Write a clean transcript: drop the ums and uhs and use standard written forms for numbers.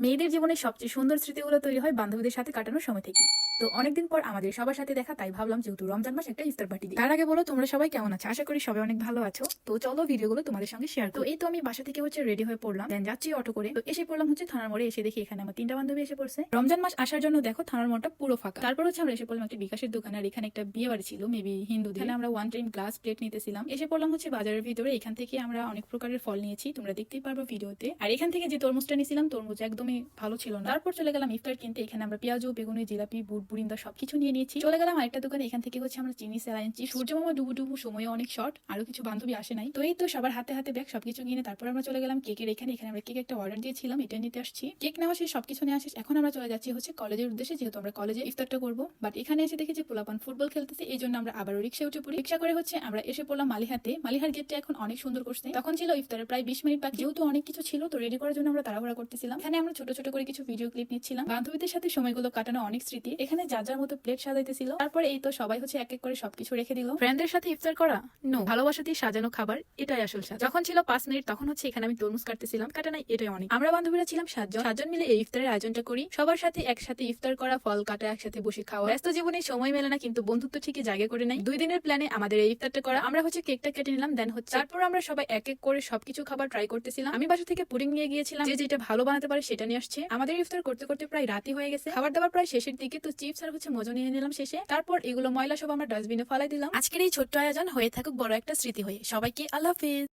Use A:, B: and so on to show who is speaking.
A: মেয়েদের জীবনের সবচেয়ে সুন্দর স্মৃতিগুলো তৈরি হয় বান্ধবীদের সাথে কাটানোর সময় থেকে। তো অনেকদিন পর আমাদের সবার সাথে দেখা, তাই ভাবলাম যেহেতু রমজান মাস একটা ইফতার পার্টি দিই। তার আগে বলো তোমরা সবাই কেমন আছো? আশা করি সবাই অনেক ভালো আছো। তো চলো ভিডিওগুলো তোমাদের সঙ্গে শেয়ার করি। তো এই তো আমি বাসা থেকে রেডি হয়ে পড়লাম, দেন যাচ্ছি অটো করে। তো এসে পড়লাম থানার মোড়ে। এসে দেখি এখানে আমার 3টা বান্ধবী এসে পড়ছে। রমজান মাস আসার জন্য দেখো থানার মোড়টা পুরো ফাঁকা। তারপর আমরা এসে পড়লাম একটা বিকাশের দোকানে, আর এখানে একটা বিয়ে বাড়ি ছিল, মেবি হিন্দুদের। এখানে আমরা 1 টাইম গ্লাস প্লেট নিতেছিলাম। এসে পড়লাম বাজারের ভিতরে। এখান থেকে আমরা অনেক প্রকারের ফল নিয়েছি, তোমরা দেখতেই পারবো ভিডিওতে। আর এখান থেকে যে তরমুজটা নিয়েছিলাম, তরমুজ একদমই ভালো ছিল না। তারপর চলে গেলাম ইফতার কিনতে। এখানে আমরা পেঁয়াজু, বেগুনি, জিলাপি, বুট, বুরিন্দা সবকিছু নিয়ে নিয়েছি। চলে গেলাম আরেকটা দোকানে। এখান থেকে আমরা চিনি, স্যালাইন, চিপস। সূর্য মামা ডুবু ডুবু সময় অনেক শর্ট, আরো কিছু বান্ধবী আসে নাই। তো এই তো সবার হাতে হাতে ব্যাগ, সবকিছু কিনে তারপর আমরা চলে গেলাম কেকের এখানে। আমরা কেক একটা অর্ডার দিয়েছিলাম, এটা নিতে আসছি। কেক নেওয়া শেষ, সবকিছু নিয়ে আসিস। এখন আমরা চলে যাচ্ছি কলেজের উদ্দেশ্যে, যেহেতু আমরা কলেজে ইফতারটা করবো। বাট এখানে এসে দেখি যে পোলাপান ফুটবল খেলতেছে, এই জন্য আমরা আবারও রিক্সা উঠে পড়ি। রিক্সা করে আমরা এসে পড়লাম মালিহাতে। মালিহার গেটটা এখন অনেক সুন্দর করছে। তখন ছিল ইফতারের প্রায় 20 মিনিট বাকি। যেহেতু অনেক কিছু ছিল, তো রেডি করার জন্য আমরা তাড়াহুড়া করতেছিলাম। এখানে আমরা ছোট ছোট করে কিছু ভিডিও ক্লিপ নিচ্ছিলাম। বান্ধবীদের সাথে সময়গুলো কাটানো অনেক স্মৃতি। এখানে যার যার মতো প্লেট সাজাইতেছিল। তারপর এই তো সবাই এক এক করে সবকিছু রেখে দিল। ফ্রেন্ডদের সাথে ইফতার করা নো, ভালোবাসাতেই সাজানো খাবার, এটাই আসল স্বাদ। যখন ছিল 5 মিনিট, তখন এখানে আমি তরমুজ কাটতেছিলাম। কাটা নাই, এটাই অনেক। আমরা বান্ধবীরা ছিলাম 7 জন মিলে এই ইফতারের আয়োজনটা করি। সবার সাথে একসাথে ইফতার করা, ফল কাটা, একসাথে বসে খাওয়া। ব্যস্ত জীবনে সময় মেলে না, কিন্তু বন্ধুত্ব ঠিকই জায়গা করে নাই। 2 দিনের প্ল্যানে আমাদের এই ইফতারটা করা। আমরা কেকটা কেটে নিলাম, দেন তারপর আমরা সবাই এক এক করে সবকিছু খাবার ট্রাই করতেছিলাম। আমি বাসা থেকে পুডিং নিয়ে গিয়েছিলাম, যে যেটা ভালো বানাতে পারে সেটা নিয়ে আসছে। আমাদের ইফতার করতে করতে প্রায় রাতই হয়ে গেছে। খাবার দাবার প্রায় শেষের দিকে। তো চিপস আর মজা নিয়ে নিলাম শেষে। তারপর এগুলো ময়লা সব আমরা ডাস্টবিনে ফেলাই দিলাম। আজকের এই ছোট্ট আয়োজন হয়ে থাকুক বড় একটা স্মৃতি হয়ে। সবাইকে আল্লাহ হাফেজ।